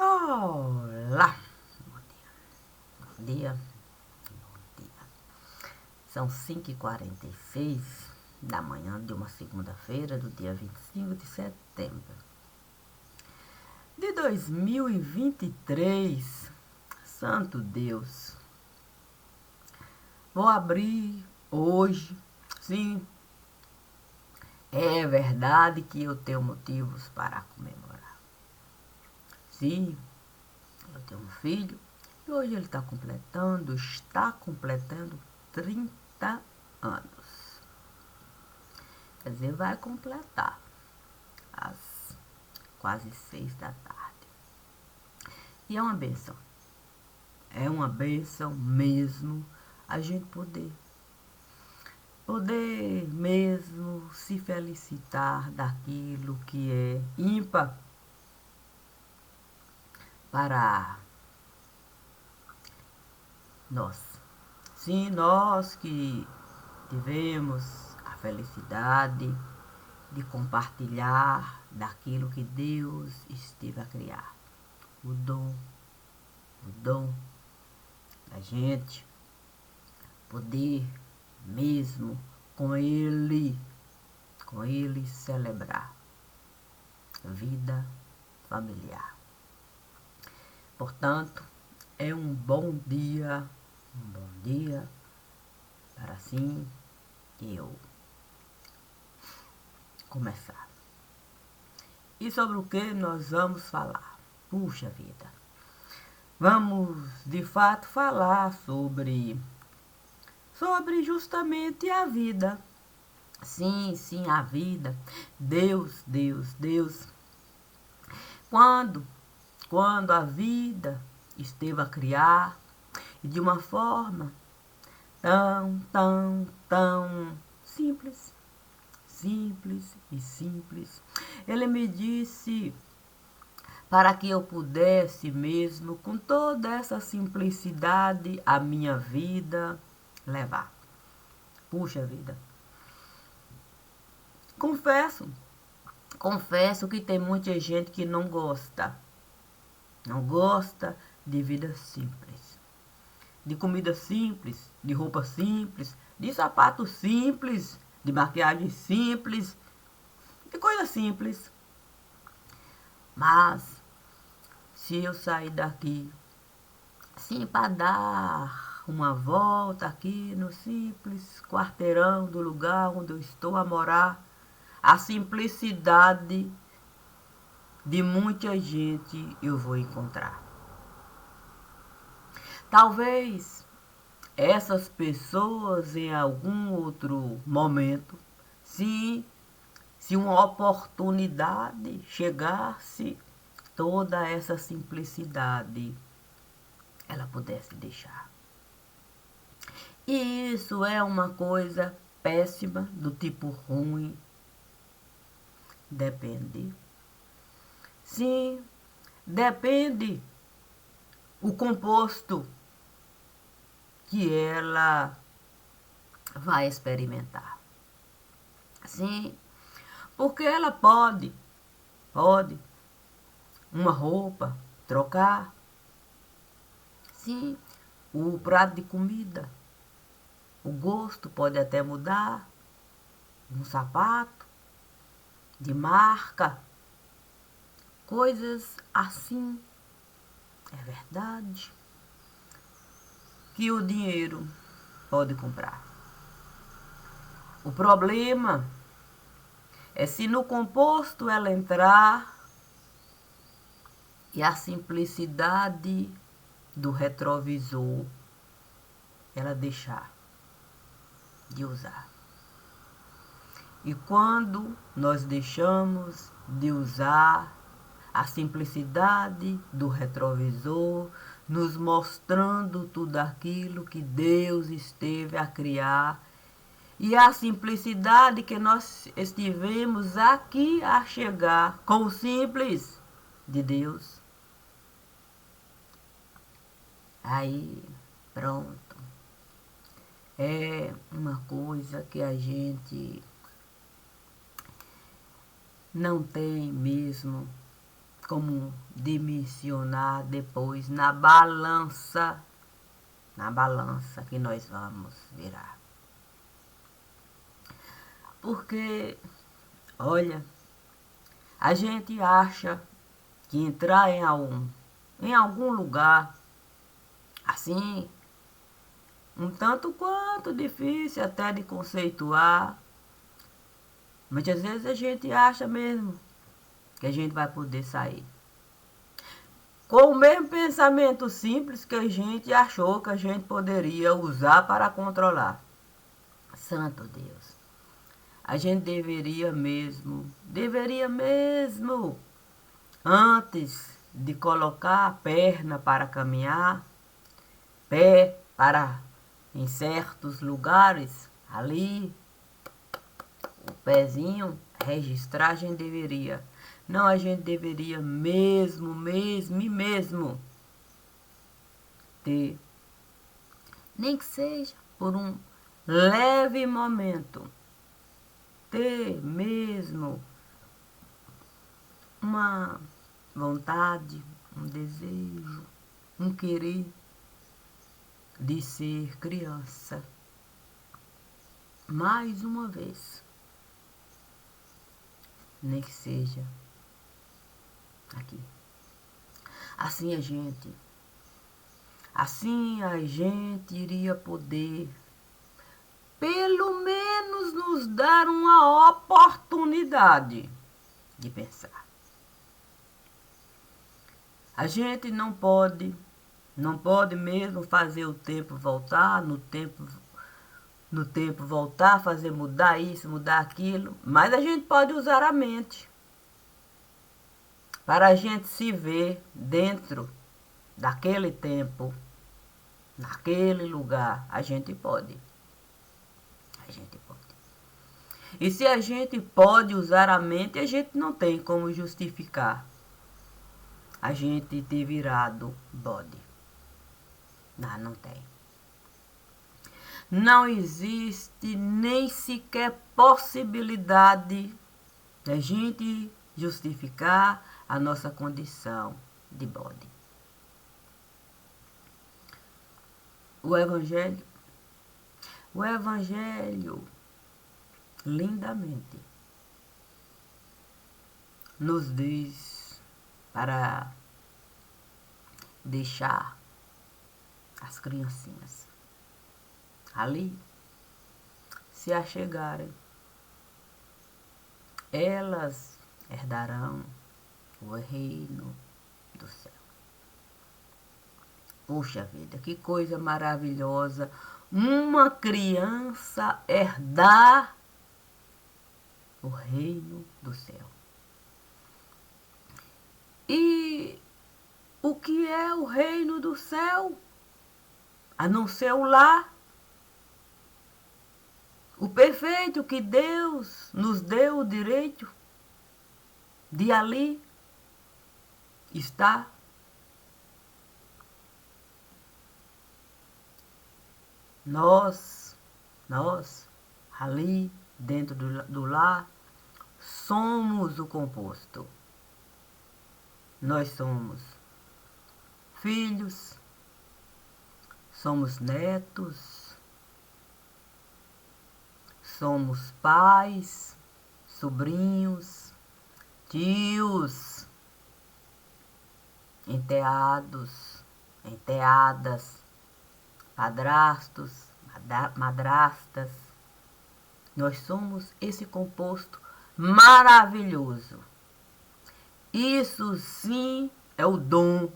Olá! Bom dia, bom dia. São 5h46 da manhã de uma segunda-feira, do dia 25 de setembro de 2023. Santo Deus! Vou abrir hoje, sim, é verdade que eu tenho motivos para comemorar. Sim, eu tenho um filho e hoje ele está completando 30 anos. Quer dizer, vai completar às quase 6 da tarde. E é uma benção. É uma benção mesmo a gente poder mesmo se felicitar daquilo que é ímpar para nós. Sim, nós que tivemos a felicidade de compartilhar daquilo que Deus esteve a criar. O dom da gente poder mesmo com ele celebrar vida familiar. Portanto, é um bom dia para assim eu começar. E sobre o que nós vamos falar? Puxa vida! Vamos de fato falar sobre justamente a vida. Sim, a vida. Deus. Quando a vida esteve a criar, e de uma forma tão simples, ele me disse para que eu pudesse mesmo, com toda essa simplicidade, a minha vida levar. Puxa vida. Confesso que tem muita gente que não gosta de vida simples, de comida simples, de roupa simples, de sapato simples, de maquiagem simples, de coisa simples. Mas se eu sair daqui, sim, para dar uma volta aqui no simples quarteirão do lugar onde eu estou a morar, a simplicidade de muita gente eu vou encontrar. Talvez essas pessoas em algum outro momento, se uma oportunidade chegasse, toda essa simplicidade ela pudesse deixar. E isso é uma coisa péssima, do tipo ruim. Depende. Sim, depende o composto que ela vai experimentar. Sim, porque ela pode uma roupa trocar. Sim, o prato de comida, o gosto pode até mudar. Um sapato de marca, coisas assim. É verdade que o dinheiro pode comprar. O problema é se no composto ela entrar e a simplicidade do retrovisor ela deixar de usar. E quando nós deixamos de usar a simplicidade do retrovisor, nos mostrando tudo aquilo que Deus esteve a criar, e a simplicidade que nós estivemos aqui a chegar com o simples de Deus. Aí, pronto. É uma coisa que a gente não tem mesmo como dimensionar depois na balança que nós vamos virar. Porque, olha, a gente acha que entrar em algum lugar, assim, um tanto quanto difícil até de conceituar, muitas vezes a gente acha mesmo que a gente vai poder sair com o mesmo pensamento simples que a gente achou que a gente poderia usar para controlar. Santo Deus, a gente deveria mesmo, antes de colocar a perna para caminhar, pé para em certos lugares, ali, o pezinho, registrar, a gente deveria. Não, a gente deveria mesmo ter, nem que seja por um leve momento, ter mesmo uma vontade, um desejo, um querer de ser criança. Mais uma vez, nem que seja aqui. Assim a gente iria poder, pelo menos, nos dar uma oportunidade de pensar. A gente não pode mesmo fazer o tempo voltar, no tempo voltar, fazer mudar isso, mudar aquilo, mas a gente pode usar a mente para a gente se ver dentro daquele tempo, naquele lugar. A gente pode. E se a gente pode usar a mente, a gente não tem como justificar a gente ter virado bode. Não tem. Não existe nem sequer possibilidade da gente justificar a nossa condição de bode. O Evangelho, lindamente, nos diz para deixar as criancinhas ali se achegarem. Elas herdarão o reino do céu. Puxa vida, que coisa maravilhosa! Uma criança herdar o reino do céu. E o que é o reino do céu? A não ser o lar. O perfeito que Deus nos deu o direito de ali estar. Nós, ali dentro do lar, somos o composto. Nós somos filhos, somos netos, somos pais, sobrinhos, tios, enteados, enteadas, padrastos, madrastas. Nós somos esse composto maravilhoso. Isso sim é o dom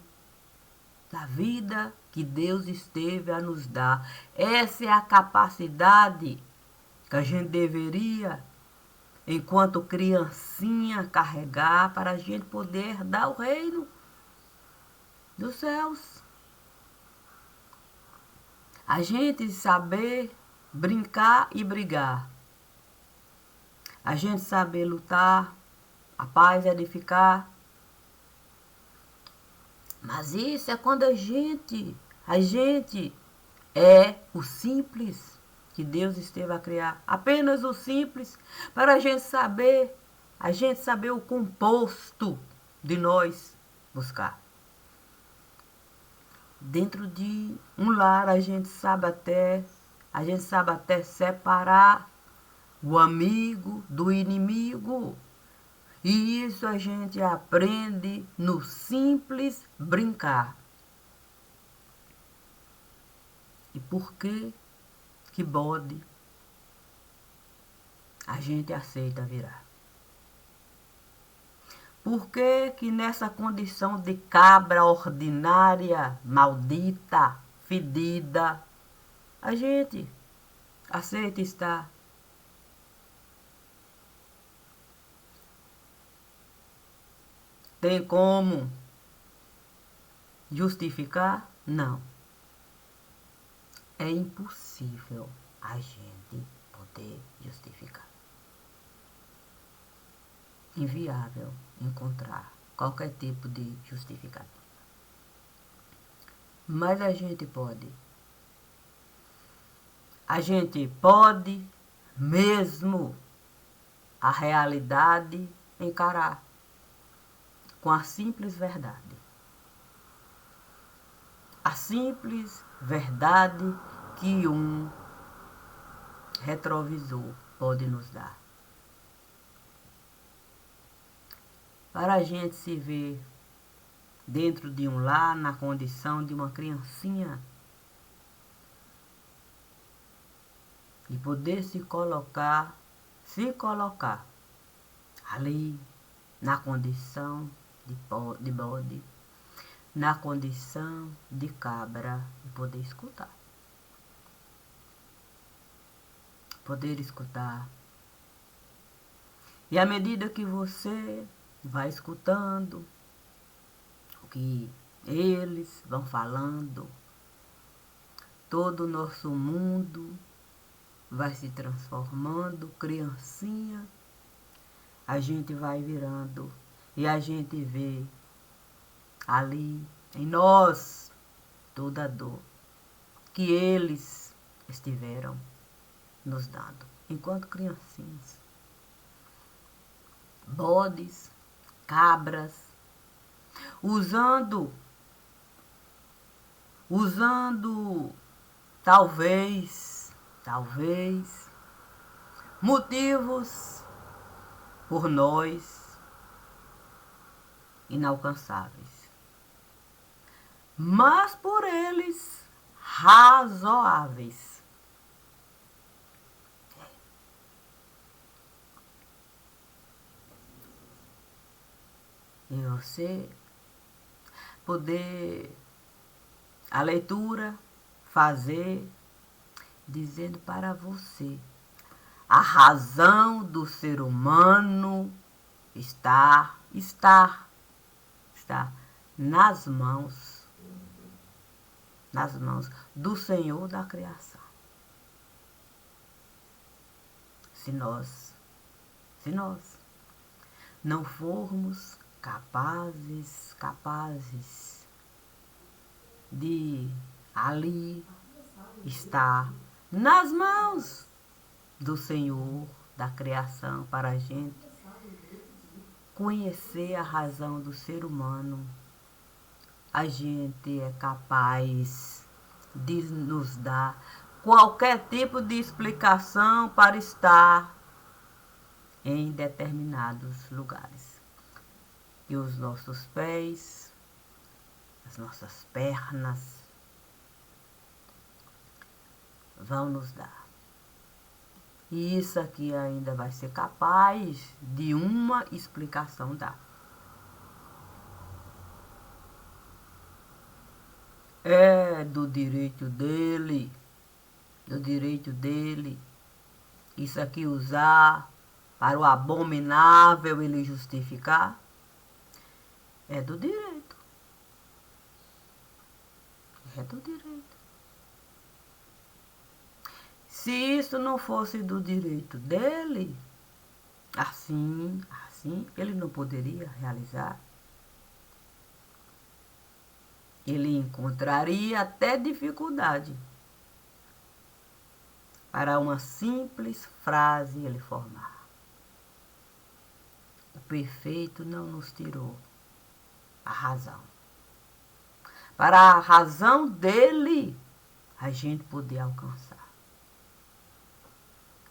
da vida que Deus esteve a nos dar. Essa é a capacidade que a gente deveria, enquanto criancinha, carregar para a gente poder dar o reino dos céus. A gente saber brincar e brigar. A gente saber lutar, a paz edificar. Mas isso é quando a gente é o simples que Deus esteve a criar. Apenas o simples, para a gente saber o composto de nós buscar. Dentro de um lar a gente sabe até separar o amigo do inimigo. E isso a gente aprende no simples brincar. E por que bode a gente aceita virar? Por que nessa condição de cabra ordinária, maldita, fedida, a gente aceita estar? Tem como justificar? Não. É impossível a gente poder justificar. Inviável encontrar qualquer tipo de justificativa. Mas a gente pode. A gente pode mesmo a realidade encarar com a simples verdade. A simples verdade que um retrovisor pode nos dar. Para a gente se ver dentro de um lar, na condição de uma criancinha, e poder se colocar ali na condição de bode, na condição de cabra, e poder escutar. Poder escutar. E à medida que você vai escutando o que eles vão falando, todo o nosso mundo vai se transformando, criancinha, a gente vai virando e a gente vê ali em nós toda a dor que eles estiveram nos dando enquanto criancinhas. Bodes, cabras, usando talvez motivos por nós inalcançáveis, mas por eles razoáveis. E você poder a leitura fazer dizendo para você: a razão do ser humano está nas mãos do Senhor da criação. Se nós não formos capazes de ali estar nas mãos do Senhor da criação para a gente conhecer a razão do ser humano, a gente é capaz de nos dar qualquer tipo de explicação para estar em determinados lugares. E os nossos pés, as nossas pernas vão nos dar. E isso aqui ainda vai ser capaz de uma explicação dar. É do direito dele, isso aqui usar para o abominável ele justificar. É do direito. Se isso não fosse do direito dele, assim, ele não poderia realizar. Ele encontraria até dificuldade para uma simples frase ele formar. O perfeito não nos tirou razão. Para a razão dele, a gente poder alcançar.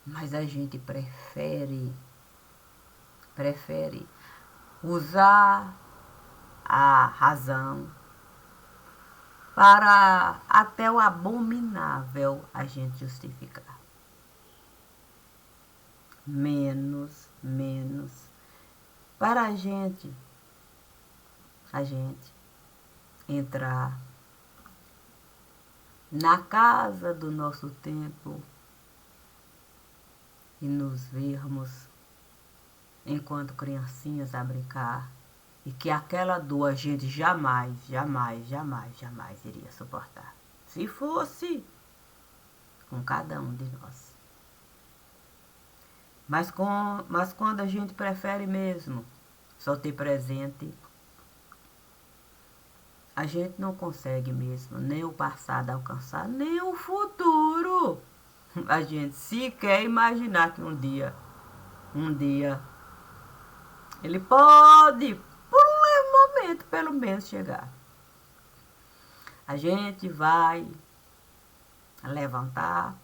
Mas a gente prefere usar a razão para até o abominável a gente justificar. Menos para a gente entrar na casa do nosso templo e nos vermos enquanto criancinhas a brincar, e que aquela dor a gente jamais iria suportar, se fosse com cada um de nós. Mas quando a gente prefere mesmo só ter presente, a gente não consegue mesmo nem o passado alcançar, nem o futuro. A gente sequer imaginar que um dia ele pode, por um leve momento, pelo menos chegar. A gente vai levantar,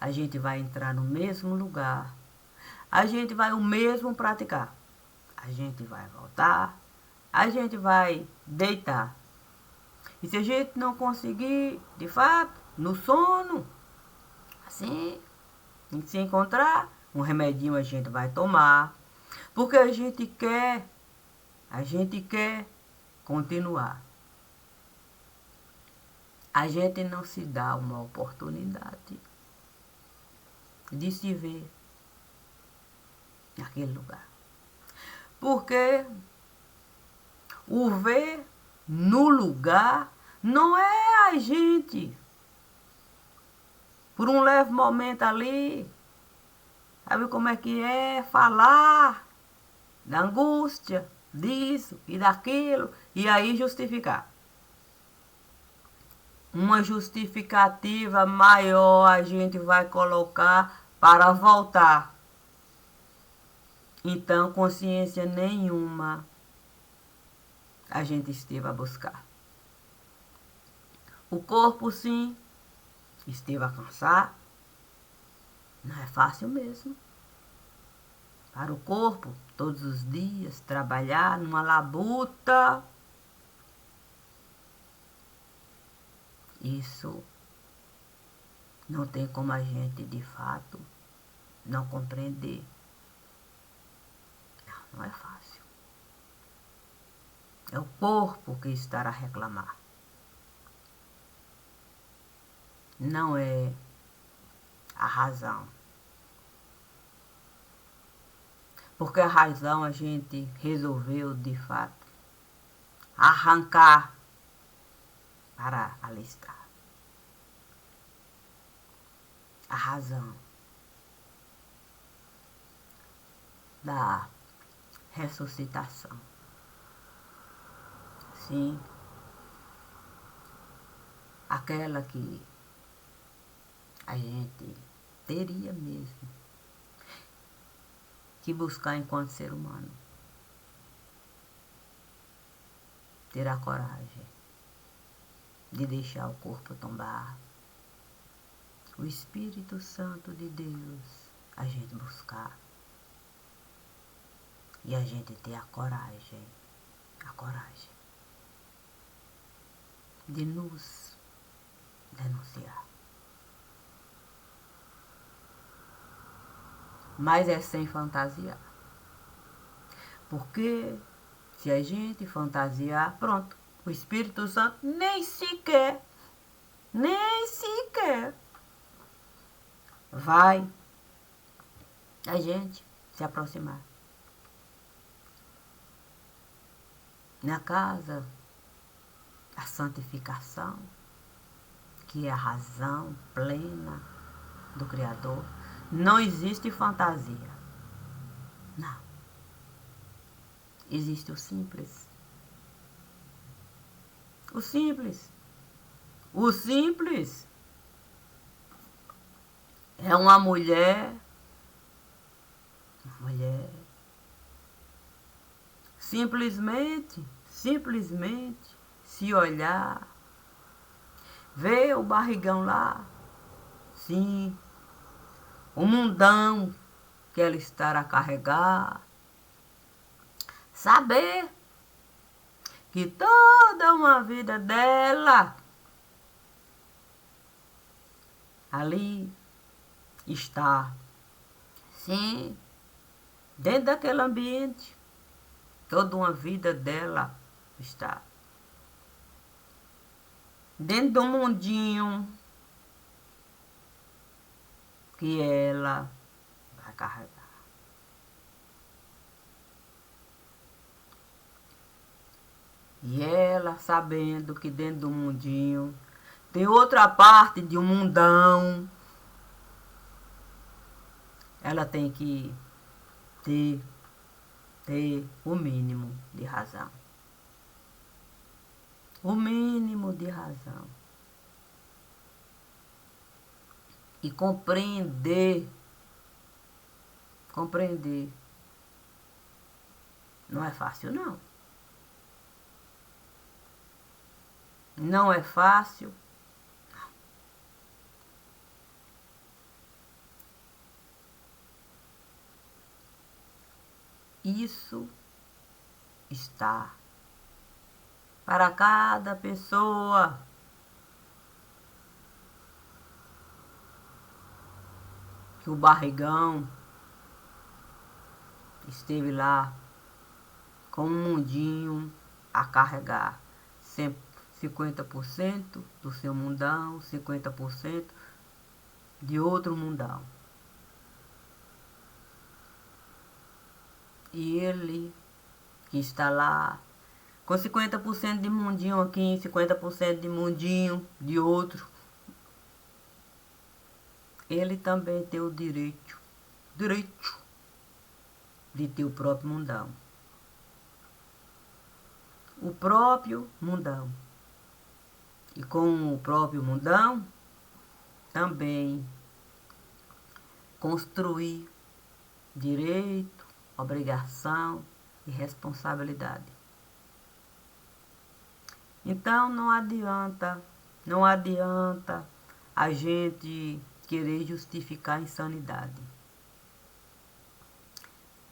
a gente vai entrar no mesmo lugar, a gente vai o mesmo praticar, a gente vai voltar, a gente vai deitar. E se a gente não conseguir, de fato, no sono, assim, se encontrar, um remedinho a gente vai tomar, porque a gente quer continuar. A gente não se dá uma oportunidade de se ver naquele lugar. Porque o ver no lugar não é a gente, por um leve momento ali, sabe como é que é falar da angústia, disso e daquilo, e aí justificar. Uma justificativa maior a gente vai colocar para voltar. Então, consciência nenhuma a gente esteve a buscar. O corpo, sim, esteve a cansar. Não é fácil mesmo. Para o corpo, todos os dias, trabalhar numa labuta. Isso não tem como a gente, de fato, não compreender. Não é fácil. É o corpo que está a reclamar. Não é a razão. Porque a razão a gente resolveu, de fato, arrancar para alistar. A razão da ressuscitação. Sim, aquela que a gente teria mesmo que buscar enquanto ser humano. Ter a coragem de deixar o corpo tombar. O Espírito Santo de Deus, a gente buscar. E a gente ter a coragem de nos denunciar. Mas é sem fantasiar. Porque se a gente fantasiar, pronto, o Espírito Santo nem sequer vai a gente se aproximar. Na casa, a santificação, que é a razão plena do Criador, não existe fantasia. Não. Existe o simples. O simples. O simples é uma mulher simplesmente simplesmente se olhar, ver o barrigão lá, sim, o mundão que ela está a carregar, saber que toda uma vida dela ali está, sim, dentro daquele ambiente, toda uma vida dela está. Dentro do mundinho que ela vai carregar. E ela sabendo que dentro do mundinho tem outra parte de um mundão, ela tem que ter o mínimo de razão. O mínimo de razão. E compreender. Não é fácil, não. Não é fácil. Isso está para cada pessoa. Que o barrigão esteve lá com um mundinho a carregar. 50% do seu mundão, 50% de outro mundão. E ele que está lá com 50% de mundinho aqui, 50% de mundinho de outro, ele também tem o direito de ter o próprio mundão. O próprio mundão. E com o próprio mundão, também construir direito, obrigação e responsabilidade. Então não adianta a gente querer justificar a insanidade.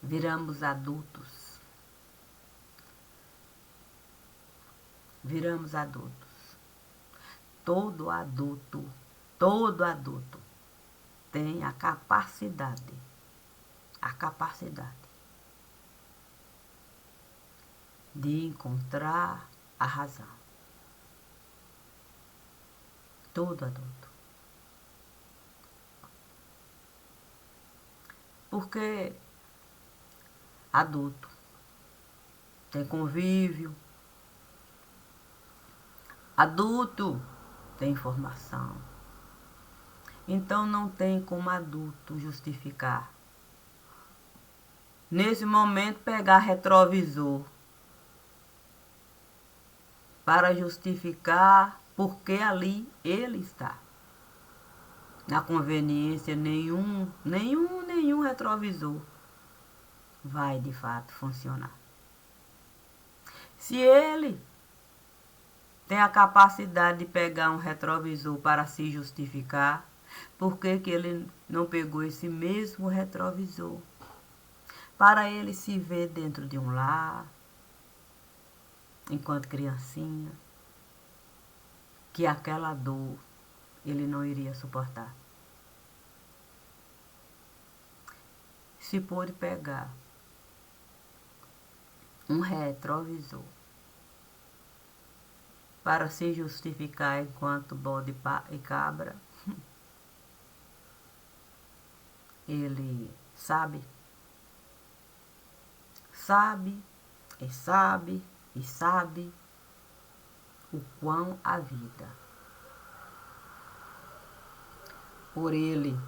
Viramos adultos. Todo adulto tem a capacidade de encontrar a razão. Todo adulto. Porque adulto tem convívio, adulto tem informação. Então não tem como adulto justificar. Nesse momento pegar retrovisor para justificar porque ali ele está. Na conveniência, nenhum retrovisor vai de fato funcionar. Se ele tem a capacidade de pegar um retrovisor para se justificar, por que ele não pegou esse mesmo retrovisor para ele se ver dentro de um lar, enquanto criancinha, que aquela dor ele não iria suportar? Se pôde pegar um retrovisor para se justificar enquanto bode e cabra, ele sabe o quão a vida por ele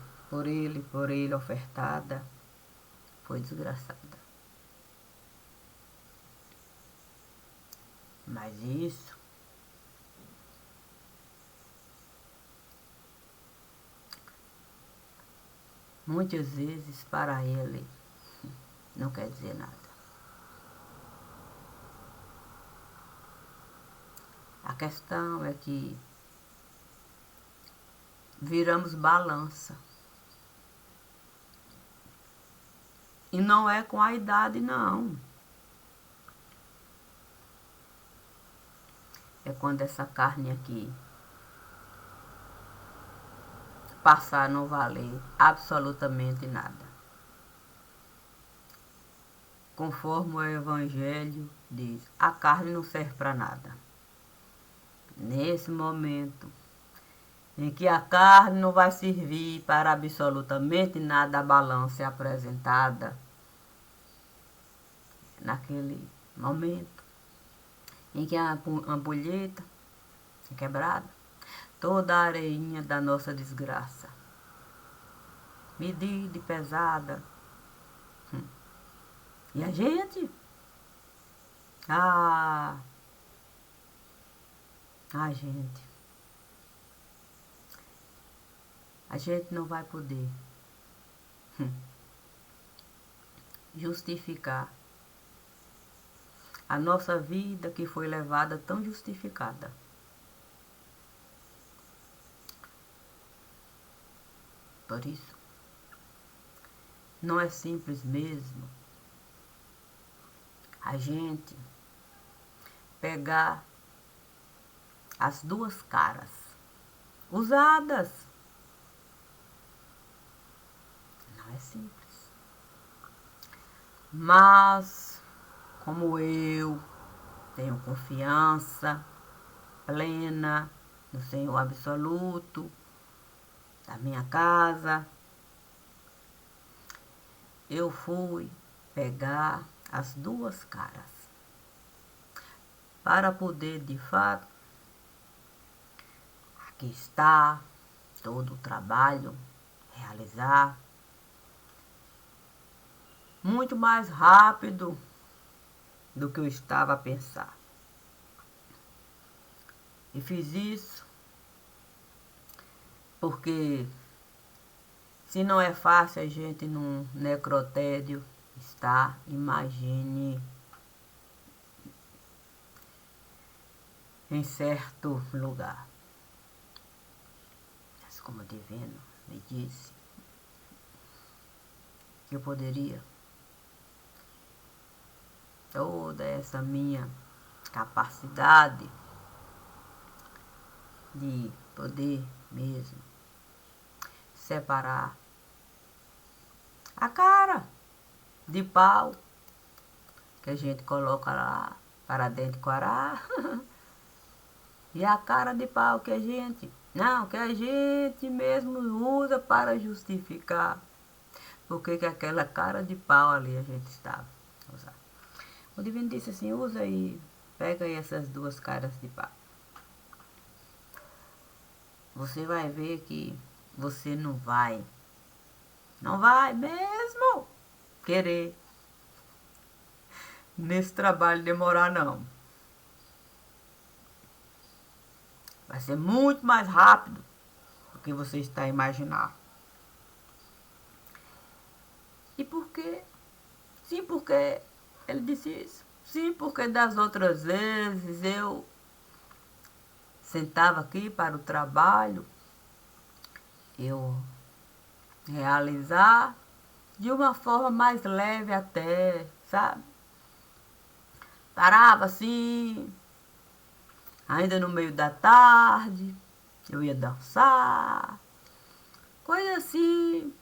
ofertada foi desgraçada. Mas isso muitas vezes para ele não quer dizer nada. questão é que viramos balança. E não é com a idade, não. É quando essa carne aqui passar a não valer absolutamente nada. Conforme o Evangelho diz, a carne não serve para nada. Nesse momento em que a carne não vai servir para absolutamente nada, a balança é apresentada. Naquele momento em que a ampulheta é quebrada, toda a areinha da nossa desgraça, medida e pesada. E a gente? Ah, a gente. A gente não vai poder justificar a nossa vida que foi levada tão justificada. Por isso, não é simples mesmo a gente pegar as duas caras usadas. Não é simples. Mas, como eu tenho confiança plena no Senhor absoluto da minha casa, eu fui pegar as duas caras para poder, de fato, aqui está todo o trabalho, realizar muito mais rápido do que eu estava a pensar. E fiz isso porque se não é fácil a gente num necrotério estar, imagine em certo lugar. Mas como o divino me disse que eu poderia toda essa minha capacidade de poder mesmo separar a cara de pau que a gente coloca lá para dentro do corá e a cara de pau que a gente mesmo usa para justificar porque que aquela cara de pau ali a gente estava usando. O divino disse assim, usa aí, pega aí essas duas caras de pau. Você vai ver que você não vai mesmo querer nesse trabalho demorar não. Vai ser muito mais rápido do que você está a imaginar. E por quê? Sim, porque ele disse isso. Sim, porque das outras vezes eu sentava aqui para o trabalho, eu realizar de uma forma mais leve até, sabe? Parava assim, ainda no meio da tarde, eu ia dançar, coisa assim,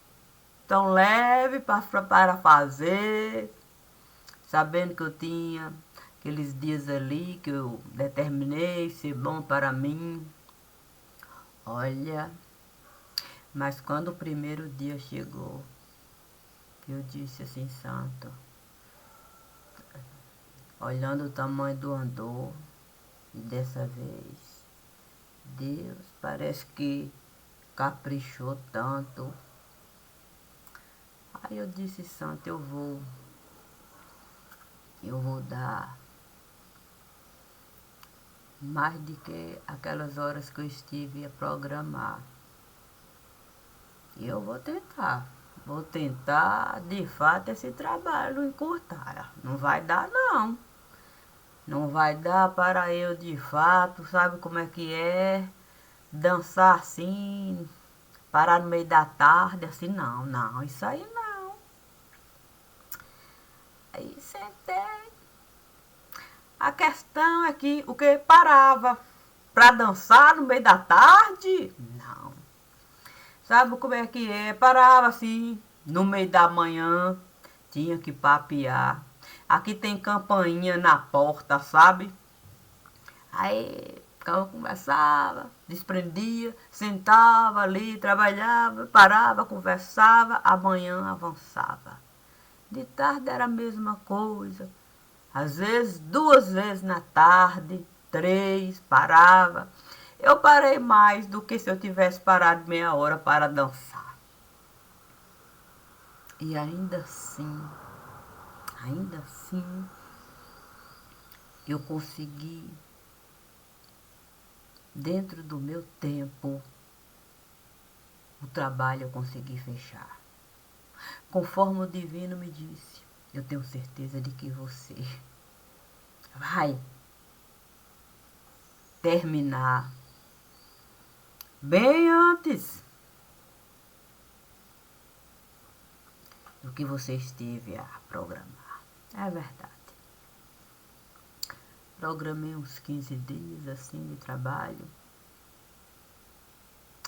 tão leve para fazer, sabendo que eu tinha aqueles dias ali que eu determinei ser bom para mim. Olha, mas quando o primeiro dia chegou, eu disse assim, santo, olhando o tamanho do andor, e dessa vez, Deus parece que caprichou tanto. Aí eu disse, santo, eu vou dar mais do que aquelas horas que eu estive a programar. E eu vou tentar de fato esse trabalho encurtar. Não vai dar não. Não vai dar para eu de fato, sabe como é que é? Dançar assim, parar no meio da tarde, assim, não, não, isso aí não. Aí sentei. A questão é que o que parava pra dançar no meio da tarde? Não. Sabe como é que é? Parava assim, no meio da manhã, tinha que papear. Aqui tem campainha na porta, sabe? Aí conversava, desprendia, sentava ali, trabalhava, parava, conversava, amanhã avançava. De tarde era a mesma coisa. Às vezes, 2 vezes na tarde, 3, parava. Eu parei mais do que se eu tivesse parado meia hora para dançar. E ainda assim, eu consegui, dentro do meu tempo, o trabalho eu consegui fechar. Conforme o divino me disse, eu tenho certeza de que você vai terminar bem antes do que você esteve a programar. É verdade. Programei uns 15 dias assim de trabalho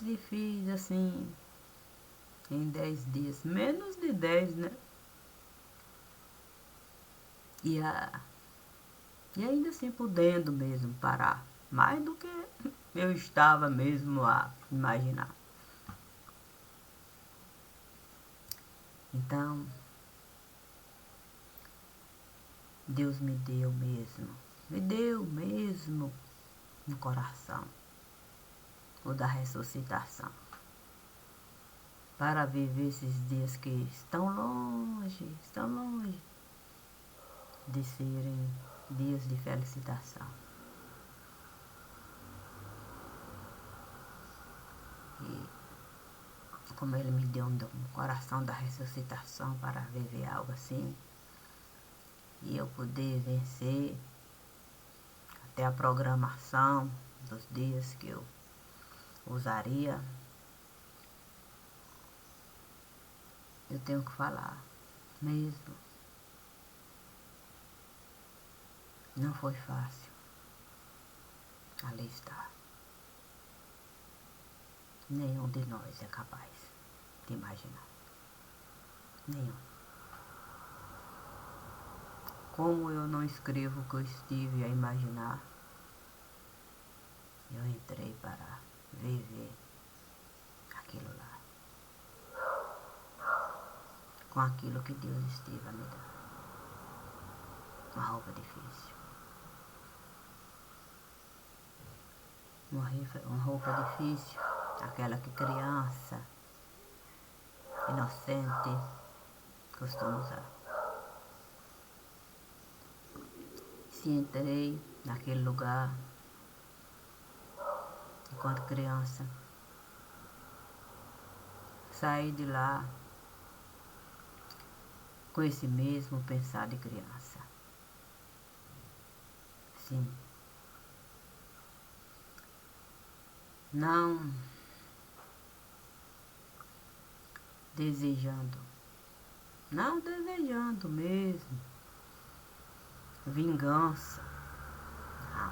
e fiz assim em 10 dias, menos de 10, né? E, a, e ainda assim podendo mesmo parar, mais do que eu estava mesmo a imaginar. Então, Deus me deu mesmo no coração o da ressuscitação, para viver esses dias que estão longe de serem dias de felicitação. E como ele me deu um coração da ressuscitação para viver algo assim, e eu poder vencer até a programação dos dias que eu usaria, eu tenho que falar mesmo. Não foi fácil. Ali está. Nenhum de nós é capaz de imaginar. Nenhum. Como eu não escrevo o que eu estive a imaginar, eu entrei para viver aquilo lá, com aquilo que Deus esteve a me dar. Uma roupa difícil. Uma roupa difícil, aquela que criança inocente costuma usar. Se entrei naquele lugar enquanto criança, saí de lá com esse mesmo pensar de criança. Sim. Não desejando, não desejando mesmo vingança. Não.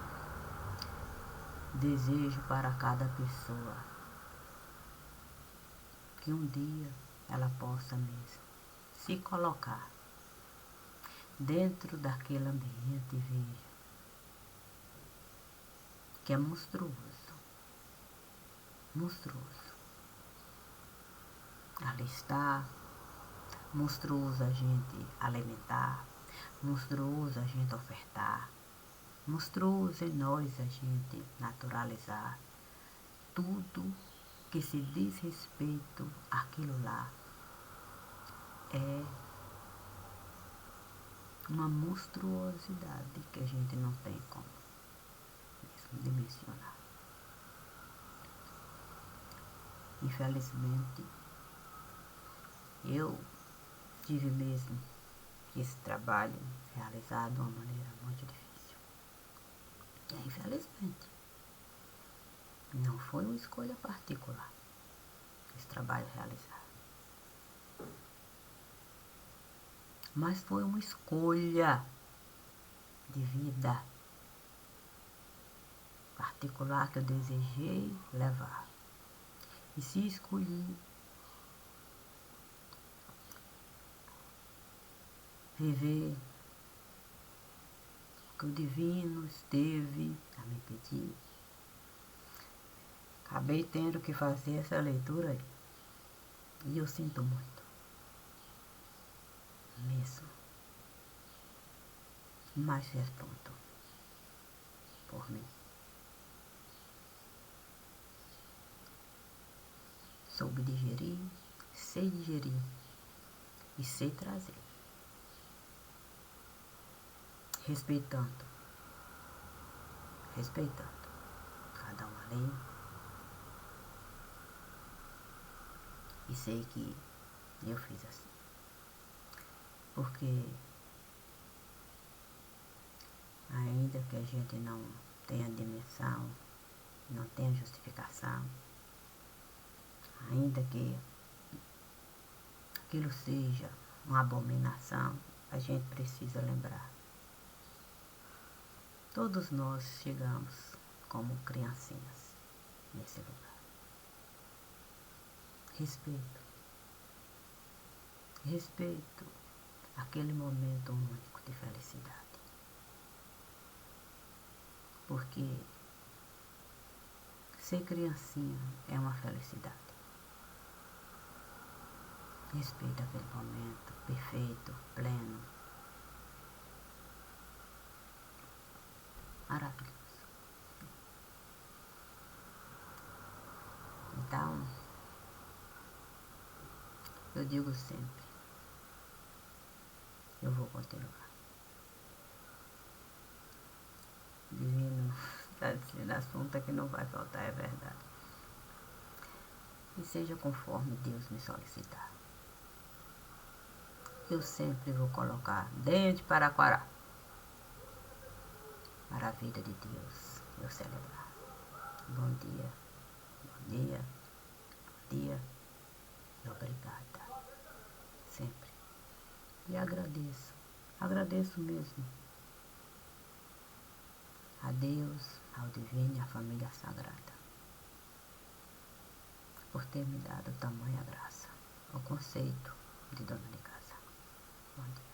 Desejo para cada pessoa que um dia ela possa mesmo se colocar dentro daquele ambiente, veja, que é monstruoso, monstruoso. Ali está, monstruoso a gente alimentar, monstruoso a gente ofertar, monstruoso em nós a gente naturalizar tudo que se diz respeito àquilo lá. É uma monstruosidade que a gente não tem como mesmo dimensionar. Infelizmente, eu tive mesmo esse trabalho realizado de uma maneira muito difícil. E infelizmente, não foi uma escolha particular esse trabalho realizado. Mas foi uma escolha de vida particular que eu desejei levar. E se escolhi viver o que o divino esteve a me pedir, acabei tendo que fazer essa leitura aí. E eu sinto muito. Mesmo. Mas respondo por mim. Soube digerir, sei digerir e sei trazer. Respeitando cada um ali. E sei que eu fiz assim. Porque ainda que a gente não tenha dimensão, não tenha justificação, ainda que aquilo seja uma abominação, a gente precisa lembrar. Todos nós chegamos como criancinhas nesse lugar. Respeito aquele momento único de felicidade. Porque ser criancinha é uma felicidade. Respeita aquele momento perfeito, pleno, maravilhoso. Então, eu digo sempre, eu vou continuar. O divino está dizendo, assunto que não vai faltar, é verdade. E seja conforme Deus me solicitar. Eu sempre vou colocar dente para Aquará. Para a vida de Deus, eu celebrar. Bom dia, bom dia, bom dia e obrigada. Sempre. E agradeço mesmo a Deus, ao Divino e à família sagrada, por ter me dado tamanha graça, o conceito de dona de casa. Bom dia.